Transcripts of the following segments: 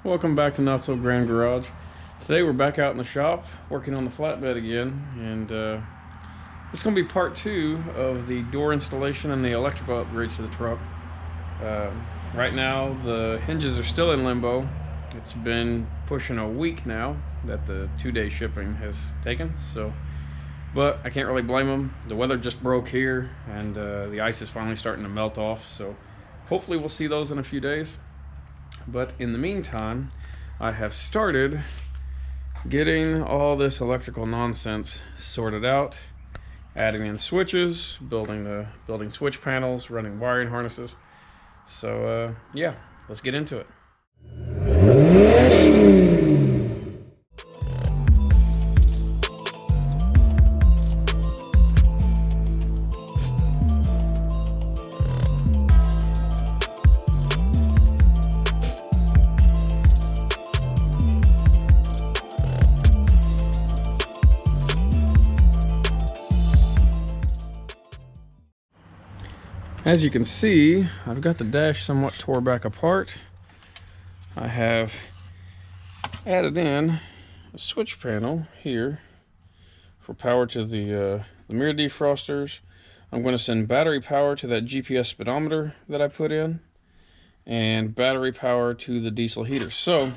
welcome back to Not So Grand Garage. Today we're back out in the shop working on the flatbed again, and it's going to be part 2 of the door installation and the electrical upgrades to the truck. Right now the hinges are still in limbo. It's been pushing a week now that the 2-day shipping has taken, but I can't really blame them. The weather just broke here, and the ice is finally starting to melt off, so hopefully we'll see those in a few days. But in the meantime, I have started getting all this electrical nonsense sorted out, adding in switches, building switch panels, running wiring harnesses. So yeah, let's get into it. As you can see, I've got the dash somewhat tore back apart. I have added in a switch panel here for power to the mirror defrosters. I'm going to send battery power to that GPS speedometer that I put in, and battery power to the diesel heater. So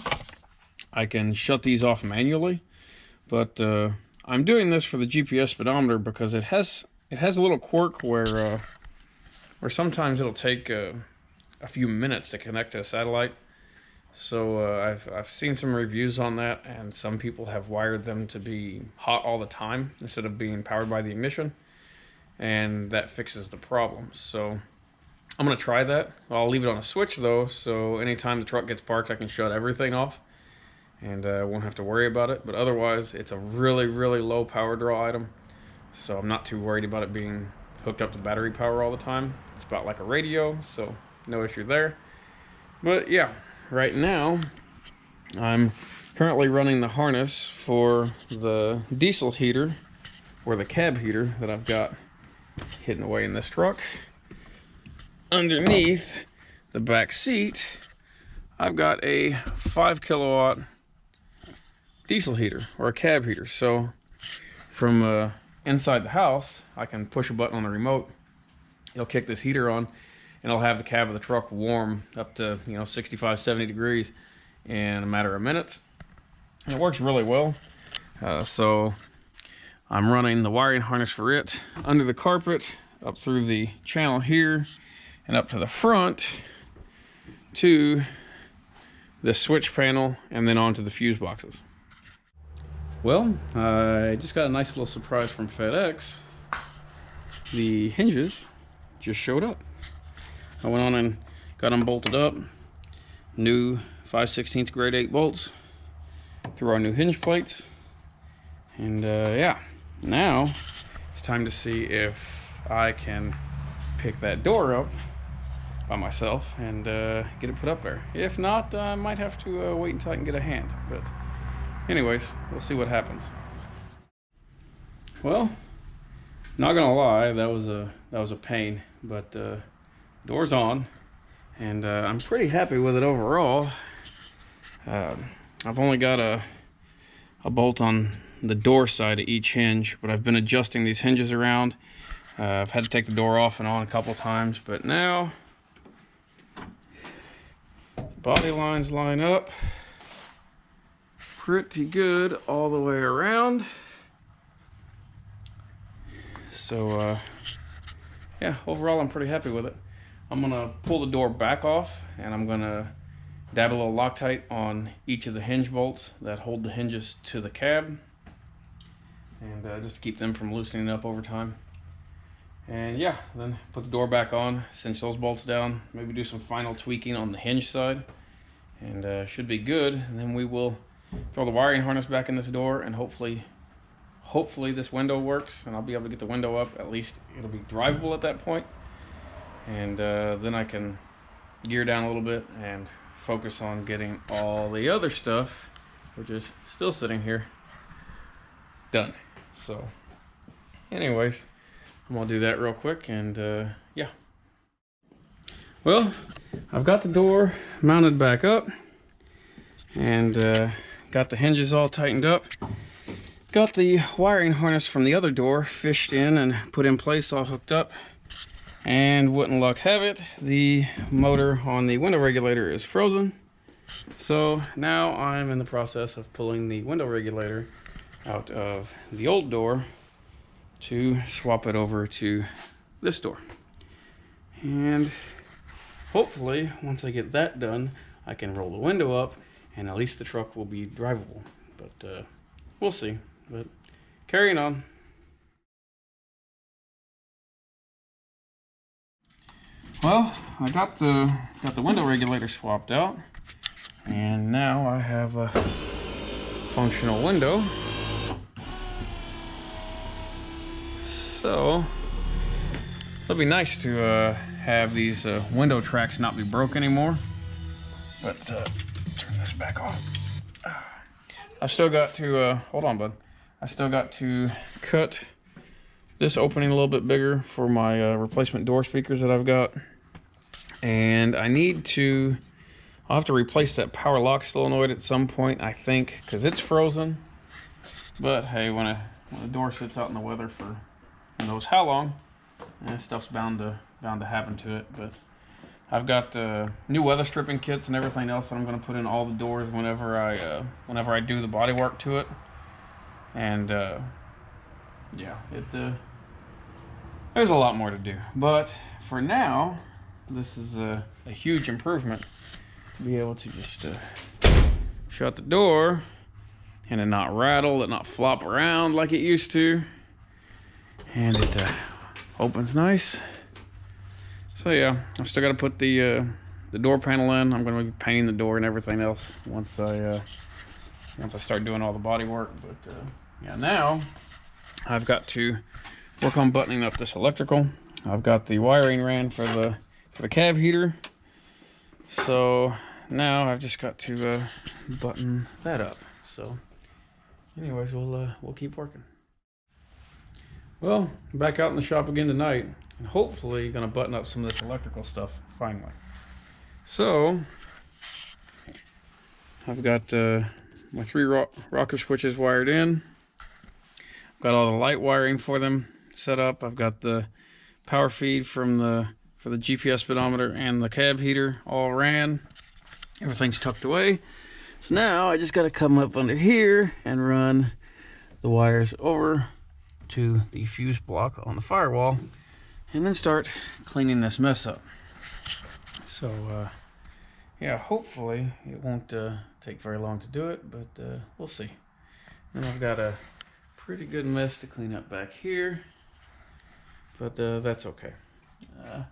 I can shut these off manually, but I'm doing this for the GPS speedometer because it has a little quirk where sometimes it'll take a few minutes to connect to a satellite. So I've seen some reviews on that, and some people have wired them to be hot all the time instead of being powered by the ignition, and that fixes the problem. So I'm gonna try that. I'll leave it on a switch though, so anytime the truck gets parked I can shut everything off and won't have to worry about it. But otherwise it's a really low power draw item, so I'm not too worried about it being hooked up to battery power all the time. It's about like a radio, so no issue there. But yeah, right now I'm currently running the harness for the diesel heater, or the cab heater, that I've got hidden away in this truck. Underneath the back seat I've got a 5 kilowatt diesel heater, or a cab heater. So from inside the house I can push a button on the remote, it'll kick this heater on, and I'll have the cab of the truck warm up to 65-70 degrees in a matter of minutes, and it works really well. So I'm running the wiring harness for it under the carpet, up through the channel here, and up to the front to the switch panel, and then onto the fuse boxes. Well, I just got a nice little surprise from FedEx. The hinges just showed up. I went on and got them bolted up. New 5/16 grade 8 bolts through our new hinge plates. And yeah, now it's time to see if I can pick that door up by myself and get it put up there. If not, I might have to wait until I can get a hand. But anyways, we'll see what happens. Well, not gonna lie, that was a pain, but door's on, and I'm pretty happy with it overall. I've only got a bolt on the door side of each hinge, but I've been adjusting these hinges around. I've had to take the door off and on a couple times, but now body lines line up pretty good all the way around. So yeah, overall I'm pretty happy with it. I'm gonna pull the door back off, and I'm gonna dab a little Loctite on each of the hinge bolts that hold the hinges to the cab, and just to keep them from loosening up over time. And yeah, then put the door back on, cinch those bolts down, maybe do some final tweaking on the hinge side, and should be good. And then we will throw the wiring harness back in this door, and hopefully this window works, and I'll be able to get the window up. At least it'll be drivable at that point, and then I can gear down a little bit and focus on getting all the other stuff, which is still sitting here, done. So anyways, I'm gonna do that real quick, and yeah. Well, I've got the door mounted back up. And got the hinges all tightened up. Got the wiring harness from the other door fished in and put in place, all hooked up. And wouldn't luck have it, the motor on the window regulator is frozen. So now I'm in the process of pulling the window regulator out of the old door to swap it over to this door. And hopefully, once I get that done, I can roll the window up and at least the truck will be drivable. But we'll see. But carrying on. Well, I got the window regulator swapped out, and now I have a functional window. So it'll be nice to have these window tracks not be broke anymore. But turn this back off. I've still got to hold on, bud. I still got to cut this opening a little bit bigger for my replacement door speakers that I've got. And I need to, I'll have to replace that power lock solenoid at some point, I think, because it's frozen. But hey, when a door sits out in the weather for who knows how long, stuff's bound to happen to it. But I've got new weather stripping kits and everything else that I'm going to put in all the doors whenever I do the body work to it. And yeah, there's a lot more to do. But for now, this is a huge improvement to be able to just shut the door and it not rattle, it not flop around like it used to, and it opens nice. So yeah, I've still got to put the door panel in. I'm going to be painting the door and everything else once I start doing all the body work. But yeah, now I've got to work on buttoning up this electrical. I've got the wiring ran for the cab heater, so now I've just got to button that up. So anyways, we'll keep working. Well, I'm back out in the shop again tonight, and hopefully gonna button up some of this electrical stuff finally. So I've got my 3 rocker switches wired in. I've got all the light wiring for them set up. I've got the power feed for the GPS speedometer and the cab heater all ran. Everything's tucked away. So now I just got to come up under here and run the wires over to the fuse block on the firewall and then start cleaning this mess up. So yeah, hopefully it won't take very long to do it, but we'll see. And I've got a pretty good mess to clean up back here, but that's okay. I'm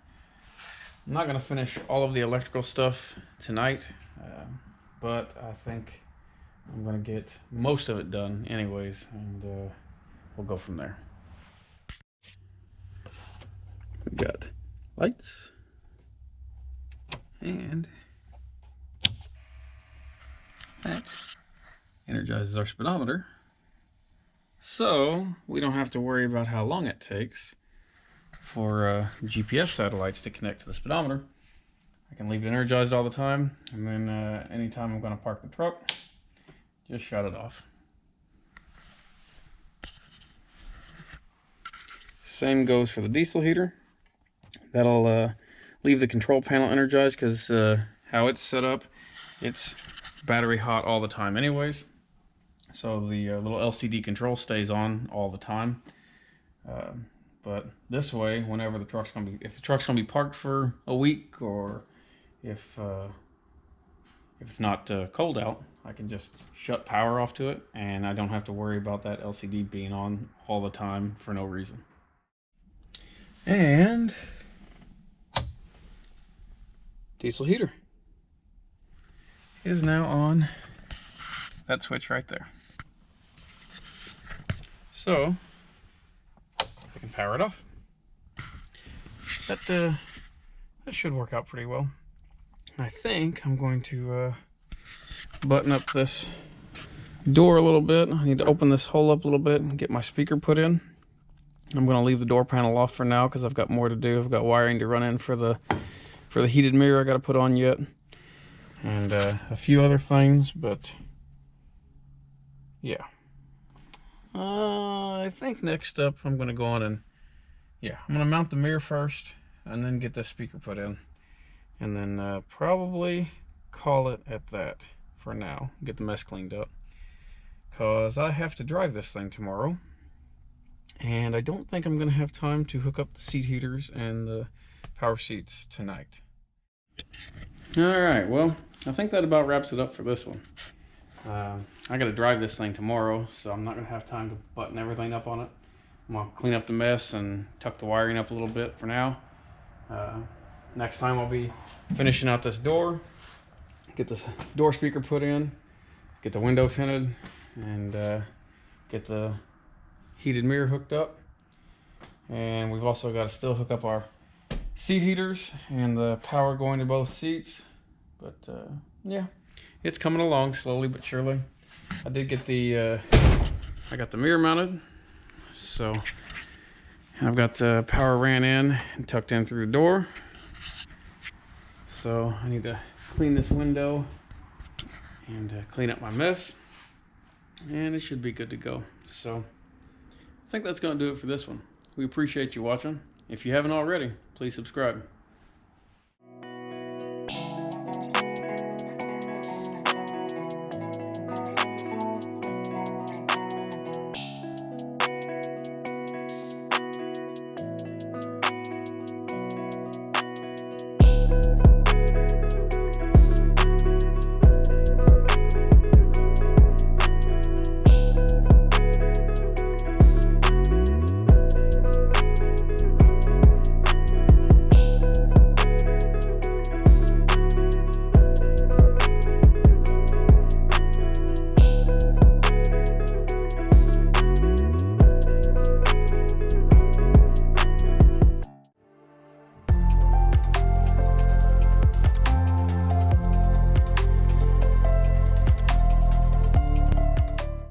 not going to finish all of the electrical stuff tonight, but I think I'm going to get most of it done anyways, and we'll go from there. We've got lights, and that energizes our speedometer, so we don't have to worry about how long it takes for GPS satellites to connect to the speedometer. I can leave it energized all the time, and then anytime I'm going to park the truck, just shut it off. Same goes for the diesel heater. That'll leave the control panel energized because how it's set up, it's battery hot all the time anyways. So the little LCD control stays on all the time. But this way, whenever the truck's gonna be, if the truck's gonna be parked for a week, or if it's not cold out, I can just shut power off to it, and I don't have to worry about that LCD being on all the time for no reason. And diesel heater is now on that switch right there. So I can power it off. That should work out pretty well. I think I'm going to button up this door a little bit. I need to open this hole up a little bit and get my speaker put in. I'm going to leave the door panel off for now because I've got more to do. I've got wiring to run in for the heated mirror I got to put on yet. and a few other things, but yeah. I think next up I'm going to go on and, I'm going to mount the mirror first and then get the speaker put in. And then probably call it at that for now. Get the mess cleaned up. Because I have to drive this thing tomorrow. And I don't think I'm going to have time to hook up the seat heaters and the power seats tonight. Alright, well, I think that about wraps it up for this one. I got to drive this thing tomorrow, so I'm not going to have time to button everything up on it. I'm going to clean up the mess and tuck the wiring up a little bit for now. Next time I'll be finishing out this door, get this door speaker put in, get the window tinted, and get the heated mirror hooked up. And we've also got to still hook up our seat heaters and the power going to both seats. But yeah, it's coming along slowly but surely. I did get the I got the mirror mounted, so I've got the power ran in and tucked in through the door. So I need to clean this window and clean up my mess, and it should be good to go. So I think that's going to do it for this one. We appreciate you watching. If you haven't already, please subscribe.